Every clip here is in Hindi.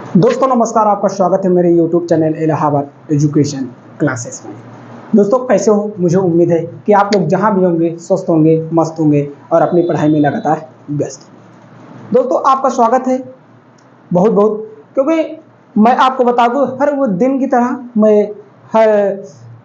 दोस्तों नमस्कार, आपका स्वागत है मेरे YouTube channel Allahabad education classes में। दोस्तों कैसे हो? मुझे उम्मीद है कि आप लोग जहां भी होंगे स्वस्थ होंगे, मस्त होंगे और अपनी पढ़ाई में लगातार व्यस्त। दोस्तों आपका स्वागत है बहुत बहुत, क्योंकि मैं आपको बता दूं हर वो दिन की तरह मैं हर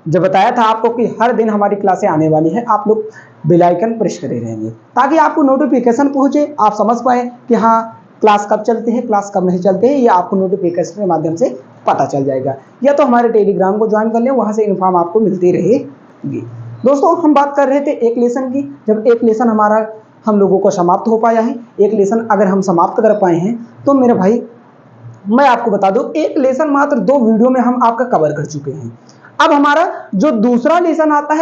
जब बताया था आपको कि हर दिन हमारी क्लासें आने वाली है, आप लोग बेल आइकन प्रेस करे रहेंगे ताकि आपको नोटिफिकेशन पहुंचे, आप समझ पाए कि हाँ क्लास कब चलती है, क्लास कब नहीं चलते हैं, ये आपको नोटिफिकेशन के माध्यम से पता चल जाएगा। या तो हमारे टेलीग्राम को ज्वाइन कर लें, वहां से इन्फॉर्म आपको मिलती रहेगी। दोस्तों हम बात कर रहे थे एक लेसन की। जब एक लेसन हमारा हम लोगों को समाप्त हो पाया है, एक लेसन अगर हम समाप्त कर पाए हैं तो मेरे भाई मैं आपको बता दूं एक लेसन मात्र 2 वीडियो में हम आपका कवर कर चुके हैं। अब हमारा जो दूसरा लेसन आता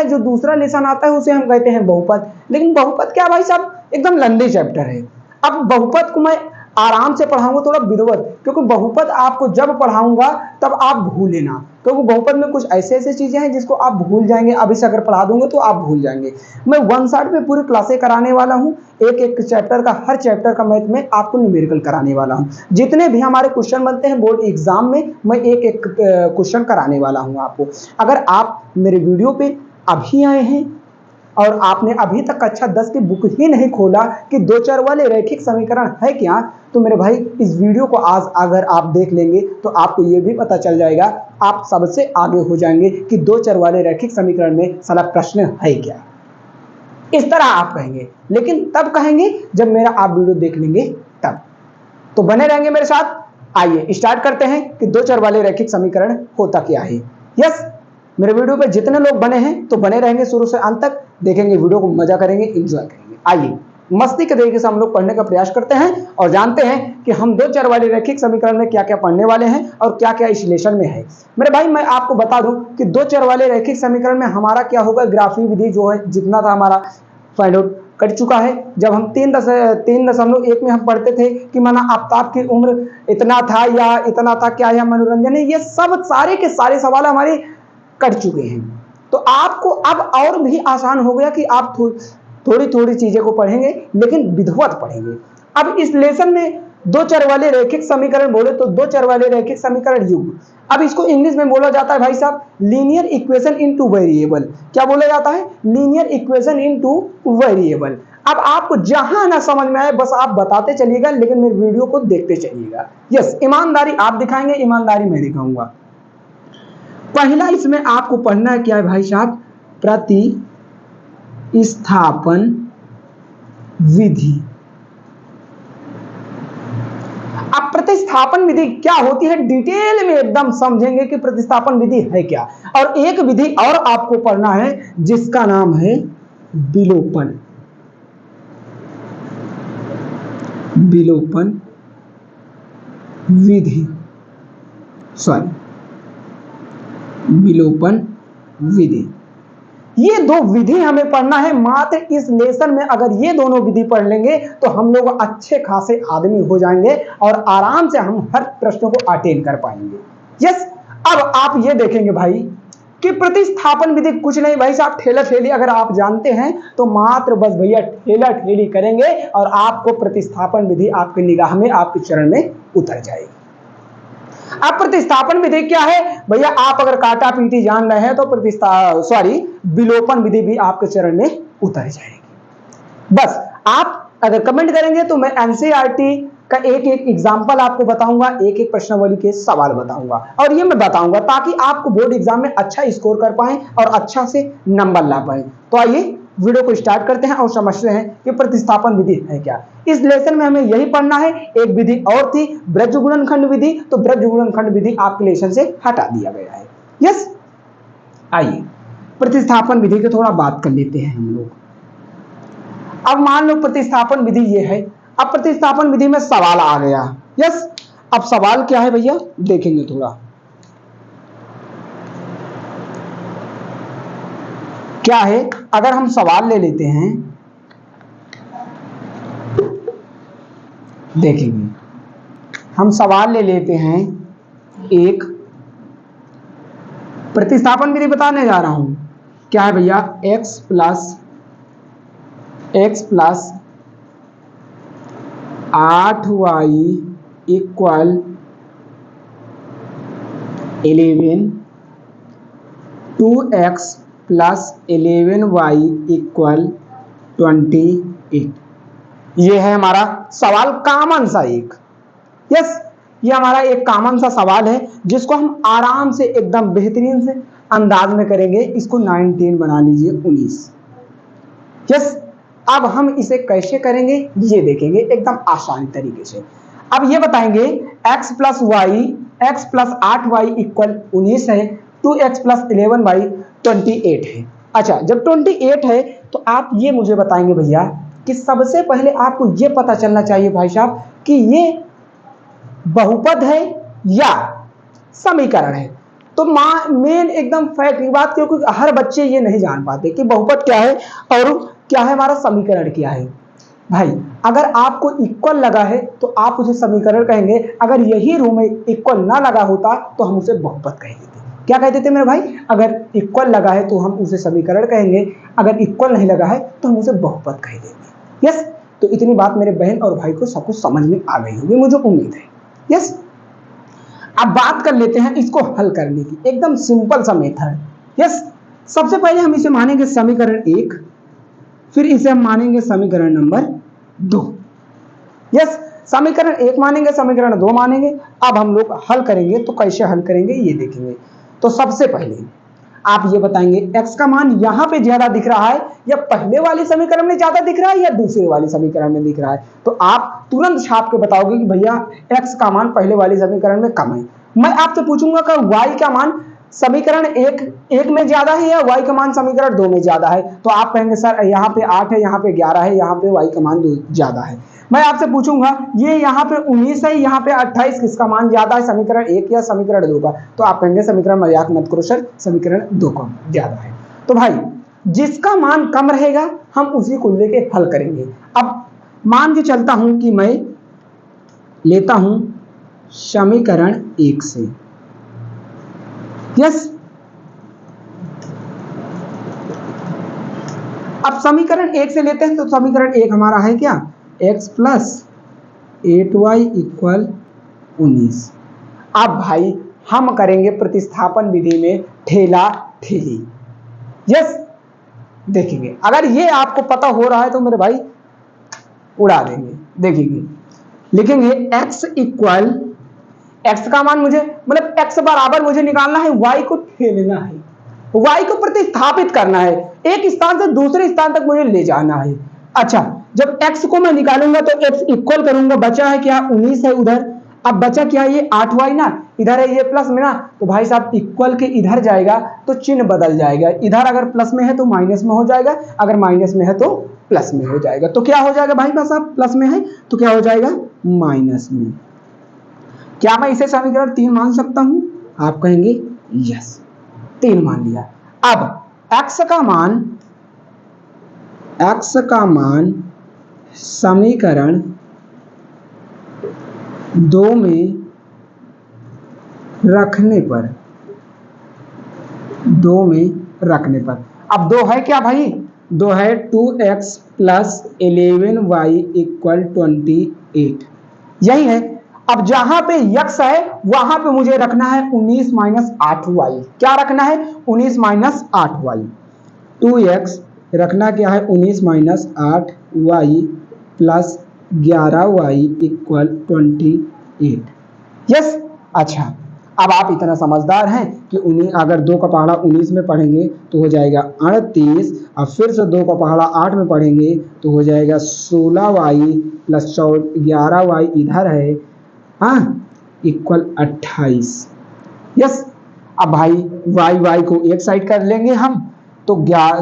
है उसे हम कहते हैं बहुपद। लेकिन बहुपद क्या भाई साहब, एकदम लंबी चैप्टर है। अब बहुपद को मैं आराम से पढ़ाऊंगा, थोड़ा विधिवत, क्योंकि बहुपद आपको जब पढ़ाऊंगा तब आप भूल लेना, क्योंकि बहुपद में कुछ ऐसे ऐसे चीजें हैं जिसको आप भूल जाएंगे। अभी से अगर पढ़ा दूंगा तो आप भूल जाएंगे। मैं वन शॉट पे पूरी क्लासें कराने वाला हूं, एक एक चैप्टर का, हर चैप्टर का मैथ में आपको न्यूमेरिकल कराने वाला हूं। जितने भी हमारे क्वेश्चन बनते हैं बोर्ड एग्जाम में, मैं एक एक क्वेश्चन कराने वाला हूं आपको। अगर आप मेरे वीडियो पे अभी आए हैं और आपने अभी तक कक्षा 10 की बुक ही नहीं खोला कि दो चर वाले रैखिक समीकरण है क्या, तो मेरे भाई इस वीडियो को आज अगर आप देख लेंगे तो आपको यह भी पता चल जाएगा, आप सबसे आगे हो जाएंगे कि दो चर वाले रैखिक समीकरण में साला प्रश्न है क्या। इस तरह आप कहेंगे, लेकिन तब कहेंगे जब मेरा आप वीडियो देख लेंगे तब। तो बने रहेंगे मेरे साथ। आइए स्टार्ट करते हैं कि दो चर वाले रैखिक समीकरण होता क्या है। यस, मेरे वीडियो पे जितने लोग बने हैं तो बने रहेंगे, शुरू से अंत तक देखेंगे, वीडियो को मजा करेंगे, एंजॉय करेंगे। आइए मस्ती के तरीके से हम लोग पढ़ने का प्रयास करते हैं और जानते हैं कि हम दो चर वाले रैखिक समीकरण में क्या क्या पढ़ने वाले हैं और क्या क्या इस लेसन में है। मेरे भाई मैं आपको बता दूं कि दो चर वाले रैखिक समीकरण में हमारा क्या होगा, ग्राफी विधि जो है जितना था हमारा फाइंड आउट कर चुका है। जब हम 3.1 में हम पढ़ते थे कि माना आफ्ताब की उम्र इतना था या इतना था, क्या यह मनोरंजन है, ये सब सारे के सारे सवाल हमारे कर चुके हैं। तो आपको अब और भी आसान हो गया कि आप थोड़ी थोड़ी चीजें को पढ़ेंगे, लेकिन विधिवत पढ़ेंगे। अब इस लेसन में दो चर वाले रैखिक समीकरण बोले तो दो चर वाले रैखिक समीकरण युग्म, अब इसको इंग्लिश में बोला जाता है भाई साहब लीनियर इक्वेशन इनटू वेरिएबल। क्या बोला जाता है? Linear equation into variable. अब आपको जहां ना समझ में आए बस आप बताते चलिएगा, लेकिन मेरे वीडियो को देखते चलिएगा। यस, ईमानदारी आप दिखाएंगे, ईमानदारी मैं दिखाऊंगा। पहला इसमें आपको पढ़ना है क्या है भाई साहब, प्रतिस्थापन विधि। अब प्रतिस्थापन विधि क्या होती है डिटेल में एकदम समझेंगे कि प्रतिस्थापन विधि है क्या। और एक विधि और आपको पढ़ना है जिसका नाम है विलोपन। विलोपन विधि, सॉरी विलोपन विधि। ये दो विधि हमें पढ़ना है मात्र इस लेसन में। अगर ये दोनों विधि पढ़ लेंगे तो हम लोग अच्छे खासे आदमी हो जाएंगे और आराम से हम हर प्रश्न को अटेंड कर पाएंगे। यस, अब आप ये देखेंगे भाई कि प्रतिस्थापन विधि कुछ नहीं भाई साहब, ठेला ठेली अगर आप जानते हैं तो मात्र बस भैया ठेला ठेली करेंगे और आपको प्रतिस्थापन विधि आपकी निगाह में, आपके चरण में उतर जाएगी। अब प्रतिस्थापन विधि क्या है भैया, आप अगर काटा पीटी जान रहे हैं तो विलोपन विधि भी आपके चरण में उतर जाएगी। बस आप अगर कमेंट करेंगे तो मैं एनसीईआरटी का एक एक एग्जाम्पल आपको बताऊंगा, एक एक प्रश्नावली के सवाल बताऊंगा और ये मैं बताऊंगा ताकि आपको बोर्ड एग्जाम में अच्छा स्कोर कर पाए और अच्छा से नंबर ला पाए। तो आइए वीडियो को स्टार्ट करते हैं और समझते हैं कि प्रतिस्थापन विधि है क्या। इस लेसन में हमें यही पढ़ना है। एक विधि और थी ब्रज गुणनखंड विधि, तो ब्रज गुणनखंड विधि आपके लेसन से हटा दिया गया है। यस, आइए प्रतिस्थापन विधि की थोड़ा बात कर लेते हैं हम लोग। अब मान लो प्रतिस्थापन विधि ये है। अब प्रतिस्थापन विधि में सवाल आ गया। यस, अब सवाल क्या है भैया देखेंगे थोड़ा क्या है। अगर हम सवाल ले लेते हैं, देखेंगे हम सवाल ले लेते हैं, एक प्रतिस्थापन विधि बताने जा रहा हूं। क्या है भैया, x plus 8y equal 11 2x plus 11y equal 28। ये है हमारा सवाल कॉमन सा एक। यस, ये हमारा एक कॉमन सा सवाल है जिसको हम आराम से एकदम बेहतरीन से अंदाज में करेंगे। इसको 19 बना लीजिए 19। यस, अब हम इसे कैसे करेंगे ये देखेंगे एकदम आसान तरीके से। अब ये बताएंगे x plus y, x plus 8y equal 19 है, 2x प्लस 11y 28 है। अच्छा, जब 28 है तो आप ये मुझे बताएंगे भैया कि सबसे पहले आपको ये पता चलना चाहिए भाई साहब कि ये बहुपद है या समीकरण है। तो मेन एकदम फैक्ट की बात, क्योंकि हर बच्चे ये नहीं जान पाते कि बहुपद क्या है और क्या है हमारा समीकरण क्या है। भाई अगर आपको इक्वल लगा है तो आप उसे समीकरण कहेंगे, अगर यही रो में इक्वल ना लगा होता तो हम उसे बहुपद कह देते। क्या कह देते मेरे भाई? अगर इक्वल लगा है तो हम उसे समीकरण कहेंगे, अगर इक्वल नहीं लगा है तो हम उसे बहुपद कह देंगे। यस, तो इतनी बात मेरे बहन और भाई को सब कुछ समझ में आ गई होगी, मुझे उम्मीद है। यस, अब बात कर लेते हैं इसको हल करने की, एकदम सिंपल सा मेथड। यस, सबसे पहले हम इसे मानेंगे समीकरण 1, फिर इसे हम मानेंगे समीकरण नंबर 2। यस, समीकरण 1 मानेंगे, समीकरण 2 मानेंगे। अब हम लोग हल करेंगे, तो कैसे हल करेंगे ये देखेंगे। तो सबसे पहले आप ये बताएंगे x का मान यहां पे ज्यादा दिख रहा है या पहले वाले समीकरण में ज्यादा दिख रहा है या दूसरे वाले समीकरण में दिख रहा है। तो आप तुरंत छाप के बताओगे कि भैया x का मान पहले वाले समीकरण में कम है। मैं आपसे पूछूंगा कि y का मान समीकरण एक में ज्यादा है या y का मान समीकरण 2 में ज्यादा है। तो आप कहेंगे सर यहाँ पे 8 है, यहाँ पे 11 है, यहाँ पे y का मान 2 ज्यादा है। मैं आपसे पूछूंगा ये यहाँ पे 19 है, यहाँ पे 28, किसका मान ज्यादा है, समीकरण 1 या समीकरण 2 का? तो आप कहेंगे समीकरण, मजाक मत करो सर, समीकरण 2 का ज्यादा है। तो भाई जिसका मान कम रहेगा हम उसी को लेके हल करेंगे। अब मान के चलता हूं कि मैं लेता हूं समीकरण 1 से। यस, अब समीकरण 1 से लेते हैं तो समीकरण 1 हमारा है क्या, x प्लस 8y इक्वल 19। अब भाई हम करेंगे प्रतिस्थापन विधि में ठेला ठेली। यस, देखेंगे अगर ये आपको पता हो रहा है तो मेरे भाई उड़ा देंगे। देखेंगे लिखेंगे x इक्वल, x का मान मुझे मतलब x बराबर मुझे निकालना है, y को ठेलना है, y को प्रतिस्थापित करना है, एक स्थान से दूसरे स्थान तक मुझे ले जाना है। अच्छा, जब x को मैं निकालूंगा तो x इक्वल करूंगा, बचा है क्या 19 है उधर, अब बचा क्या ये 8y ना, इधर है ये प्लस में ना, तो भाई साहब इक्वल के इधर जाएगा तो चिन्ह बदल जाएगा, इधर अगर प्लस में है तो माइनस में हो जाएगा, अगर माइनस में है तो प्लस में हो जाएगा। तो क्या हो जाएगा भाई साहब, प्लस में है तो क्या हो जाएगा माइनस में। क्या मैं इसे समीकरण 3 मान सकता हूं? आप कहेंगे यस, 3 मान लिया। अब x का मान समीकरण 2 में रखने पर, 2 में रखने पर, अब 2 है क्या भाई, 2 है 2x प्लस 11y इक्वल 28, यही है। अब जहां पे x है वहां पे मुझे रखना है 19 माइनस 8y। क्या रखना है? 19 माइनस 8y। 2x रखना क्या है, 19 minus 8y plus 11y equal 28। Yes, अच्छा अब आप इतना समझदार हैं कि अगर 2 का पहाड़ा 19 में पढ़ेंगे तो हो जाएगा 38, अब फिर से 2 का पहाड़ा 8 में पढ़ेंगे तो हो जाएगा 16y प्लस 11y इधर है, हाँ, इक्वल 28। यस, अब भाई y को एक साइड कर लेंगे हम, तो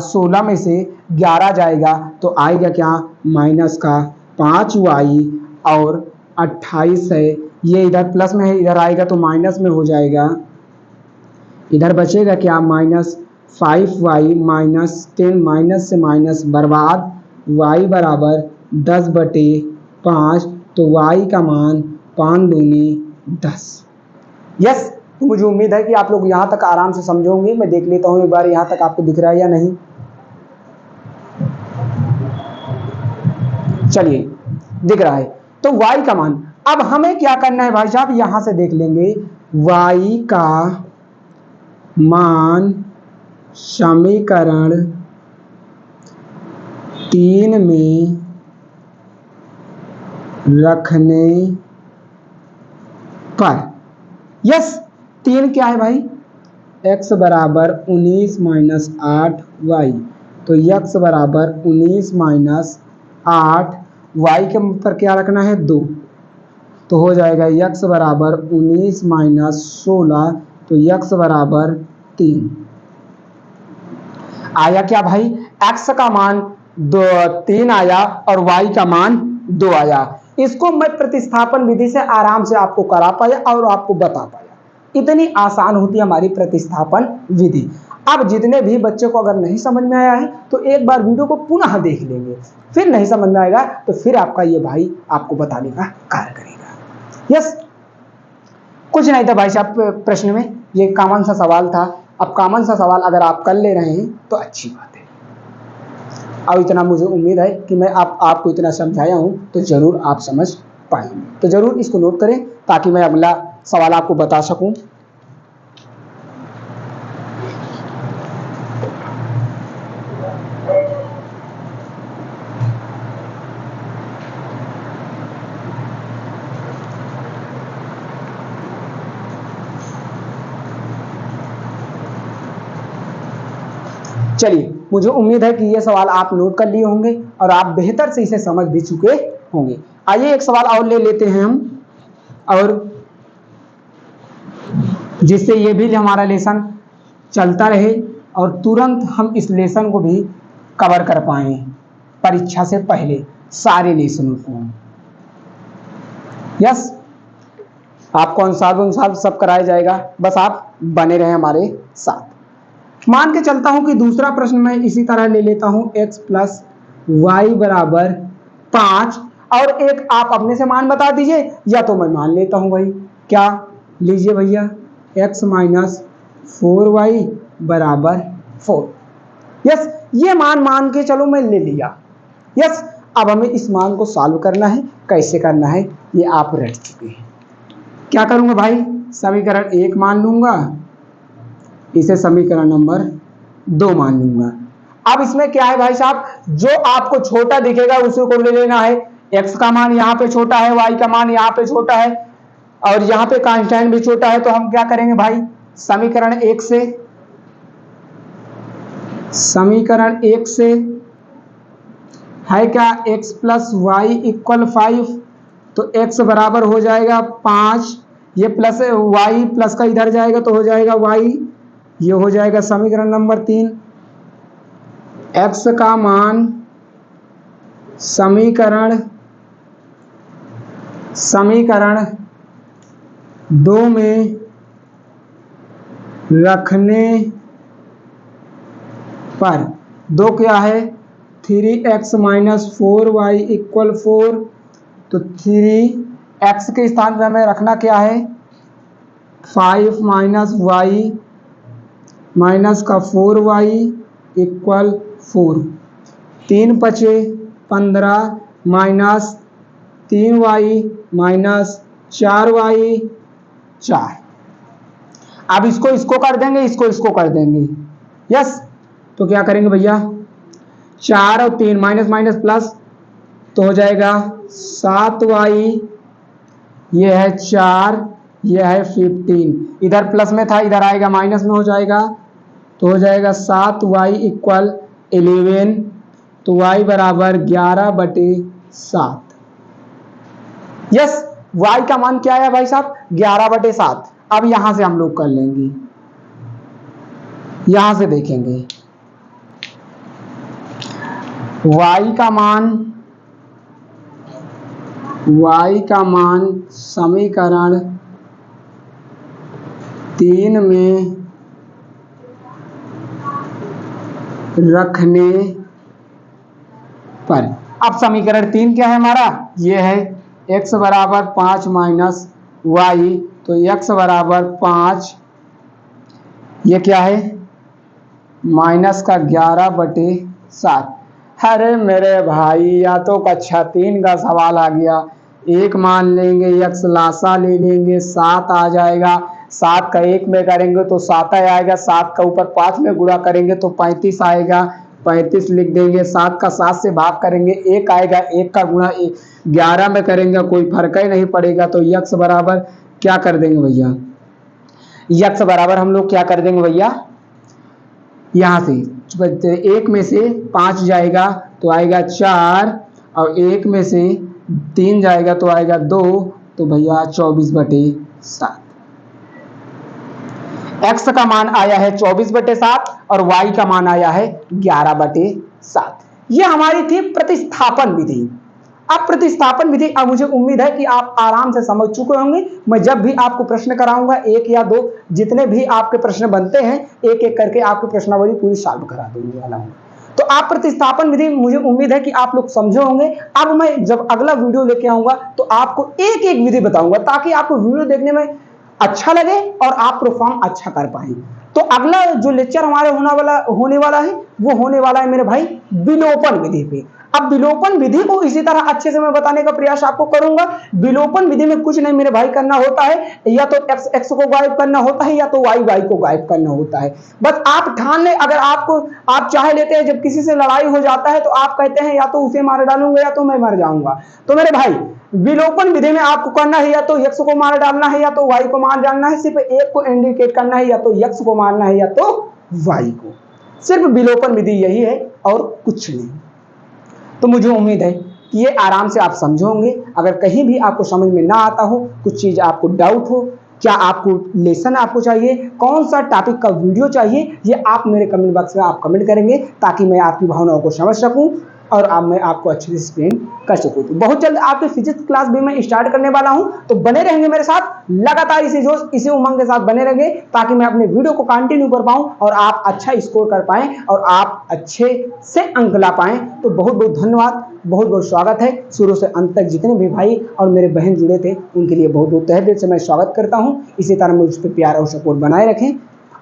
16 में से 11 जाएगा तो आएगा क्या, माइनस का 5y और 28 है, ये इधर प्लस में है, इधर आएगा तो माइनस में हो जाएगा, इधर बचेगा क्या, माइनस 5y माइनस 10, माइनस से माइनस बर्बाद, y बराबर 10/5, तो y का मान 5 दूनी 10। यस, तो मुझे उम्मीद है कि आप लोग यहां तक आराम से समझोगे। मैं देख लेता हूं एक बार यहां तक आपको दिख रहा है या नहीं। चलिए, दिख रहा है। तो y का मान, अब हमें क्या करना है भाई साहब, यहां से देख लेंगे y का मान समीकरण 3 में रखने पर। यस, 3 क्या है भाई? x बराबर 19 माइनस 8 वाई, तो x बराबर 19 माइनस 8, वाई के पर क्या रखना है? 2, तो हो जाएगा x बराबर 19 माइनस 16, तो x बराबर 3। आया क्या भाई? x का मान 3 आया और y का मान 2 आया। इसको मैं प्रतिस्थापन विधि से आराम से आपको करा पाया और आपको बता पाया। इतनी आसान होती है हमारी प्रतिस्थापन विधि। अब जितने भी बच्चे को अगर नहीं समझ में आया है तो एक बार वीडियो को पुनः देख लेंगे, फिर नहीं समझ में आएगा तो फिर आपका ये भाई आपको बताने का कार्य करेगा। यस, कुछ नहीं था भाई साहब प्रश्न में, ये कॉमन सा सवाल था। अब कॉमन सा सवाल अगर आप कर ले रहे हैं तो अच्छी बात है। अब इतना मुझे उम्मीद है कि मैं आपको इतना समझाया हूं तो जरूर आप समझ पाएंगे। तो जरूर इसको नोट करें ताकि मैं अगला सवाल आपको बता सकूं। चलिए, मुझे उम्मीद है कि ये सवाल आप नोट कर लिए होंगे और आप बेहतर से इसे समझ भी चुके होंगे। आइए एक सवाल और ले लेते हैं हम, और जिससे ये भी हमारा लेसन चलता रहे और तुरंत हम इस लेसन को भी कवर कर पाए परीक्षा से पहले सारे लेसनों को। यस, आपको अनुसार सब कराया जाएगा, बस आप बने रहे हमारे साथ। मान के चलता हूं कि दूसरा प्रश्न मैं इसी तरह ले लेता हूं, x प्लस वाई बराबर 5, और एक आप अपने से मान बता दीजिए या तो मैं मान लेता हूं भाई। क्या लीजिए भैया, x माइनस 4y बराबर 4। यस, ये मान के चलो मैं ले लिया। यस, अब हमें इस मान को सॉल्व करना है। कैसे करना है ये आप रट चुके हैं। क्या करूंगा भाई? समीकरण 1 मान लूंगा, इसे समीकरण नंबर 2 मान लूंगा। अब इसमें क्या है भाई साहब, जो आपको छोटा दिखेगा उसी को ले लेना है। x का मान यहाँ पे छोटा है, y का मान यहाँ पे छोटा है और यहाँ पे कांस्टेंट भी छोटा है, तो हम क्या करेंगे भाई? समीकरण 1 से है क्या, x प्लस वाई इक्वल 5, तो x बराबर हो जाएगा 5, ये प्लस y प्लस का इधर जाएगा तो हो जाएगा y, ये हो जाएगा समीकरण नंबर 3। x का मान समीकरण 2 में रखने पर, 2 क्या है? 3x माइनस 4y इक्वल 4, तो 3x के स्थान पर हमें रखना क्या है? 5 माइनस वाई माइनस का 4y इक्वल 4, 3 बचे 15 माइनस 3y माइनस 4y 4। अब इसको कर देंगे, इसको कर देंगे। यस, तो क्या करेंगे भैया? 4 और 3 माइनस माइनस प्लस, तो हो जाएगा 7y, ये है 4, ये है 15, इधर प्लस में था इधर आएगा माइनस में हो जाएगा, तो हो जाएगा 7y इक्वल 11, तो y बराबर 11/7। यस, y का मान क्या है भाई साहब? 11/7। अब यहां से हम लोग कर लेंगे, यहां से देखेंगे y का मान समीकरण 3 में रखने पर। अब समीकरण 3 क्या है हमारा? ये है x बराबर 5 माइनस वाई, तो x बराबर 5, ये क्या है? माइनस का 11/7। अरे मेरे भाई, या तो कक्षा 3 का सवाल आ गया, एक मान लेंगे, x लासा ले लेंगे 7 आ जाएगा, 7 का 1 में करेंगे तो 7 आएगा, 7 का ऊपर 5 में गुणा करेंगे तो 35 आएगा, 35 लिख देंगे। 7 का 7 से भाग करेंगे 1 आएगा, 1 का गुणा 11 में करेंगे कोई फर्क ही नहीं पड़ेगा। तो यक्स बराबर क्या कर देंगे भैया, यक्स बराबर हम लोग क्या कर देंगे भैया, यहाँ से 1 में से 5 जाएगा तो आएगा 4 और 1 में से 3 जाएगा तो आएगा 2, तो भैया 24/7। x का मान आया है 24/7 और y का मान आया है 11/7। ये हमारी थी प्रतिस्थापन विधि। अब प्रतिस्थापन विधि, अब मुझे उम्मीद है कि आप आराम से समझ चुके होंगे। मैं जब भी आपको प्रश्न कराऊंगा 1 या 2 जितने भी आपके प्रश्न बनते हैं एक एक करके आपको प्रश्नावली पूरी सॉल्व करा दूंगा वाला हूं। तो आप प्रतिस्थापन विधि मुझे उम्मीद है कि आप लोग समझे होंगे। अब मैं जब अगला वीडियो लेके आऊंगा तो आपको एक एक विधि बताऊंगा ताकि आपको वीडियो देखने में अच्छा लगे और आप परफॉर्म अच्छा कर पाए। तो अगला जो लेक्चर हमारे होने वाला है वो होने वाला है मेरे भाई विलोपन विधि पे। अब विलोपन विधि को इसी तरह अच्छे से मैं बताने का प्रयास आपको करूंगा। विलोपन विधि में कुछ नहीं मेरे भाई करना होता है, या तो x को गायब करना होता है या तो y को गायब करना होता है। बस आप ठान ले, अगर आप चाहे लेते हैं जब किसी से लड़ाई हो जाता है तो आप कहते हैं या तो उसे मार डालूंगा या तो मैं मर जाऊंगा। तो मेरे भाई विलोपन विधि में आपको करना है या तो x को मार डालना है या तो y को मार डालना है। सिर्फ एक को इंडिकेट करना है, या तो x को मारना है या तो y को। सिर्फ विलोपन विधि यही है और कुछ नहीं। तो मुझे उम्मीद है कि ये आराम से आप समझोगे। अगर कहीं भी आपको समझ में ना आता हो, कुछ चीज आपको डाउट हो, क्या आपको लेसन आपको चाहिए, कौन सा टॉपिक का वीडियो चाहिए, ये आप मेरे कमेंट बॉक्स में आप कमेंट करेंगे ताकि मैं आपकी भावनाओं को समझ सकूं और अब मैं आपको अच्छे से एक्सप्लेन कर सकूं। तो बहुत जल्द आपकी फिजिक्स क्लास भी मैं स्टार्ट करने वाला हूं, तो बने रहेंगे मेरे साथ लगातार इसी जोश इसी उमंग के साथ बने रहेंगे ताकि मैं अपने वीडियो को कंटिन्यू कर पाऊं और आप अच्छा स्कोर कर पाएं और आप अच्छे से अंक ला पाएं। तो बहुत बहुत धन्यवाद, बहुत बहुत स्वागत है। शुरू से अंत तक जितने भी भाई और मेरे बहन जुड़े थे उनके लिए बहुत बहुत तहे दिल से मैं स्वागत करता हूँ। इसी तरह मुझ पर प्यार और सपोर्ट बनाए रखें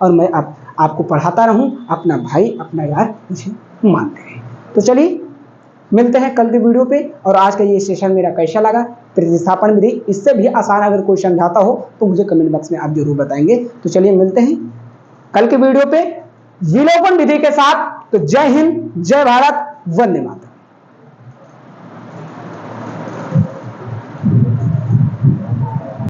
और मैं आपको पढ़ाता रहूँ। अपना भाई अपना यार मुझे मानते रहे। तो चलिए मिलते हैं कल के वीडियो पे। और आज का ये सेशन मेरा कैसा लगा, प्रतिस्थापन विधि इससे भी आसान अगर कोई समझाता हो तो मुझे कमेंट बॉक्स में आप जरूर बताएंगे। तो चलिए मिलते हैं कल के वीडियो पे विलोपन विधि के साथ। तो जय हिंद, जय भारत, वंदे मातरम।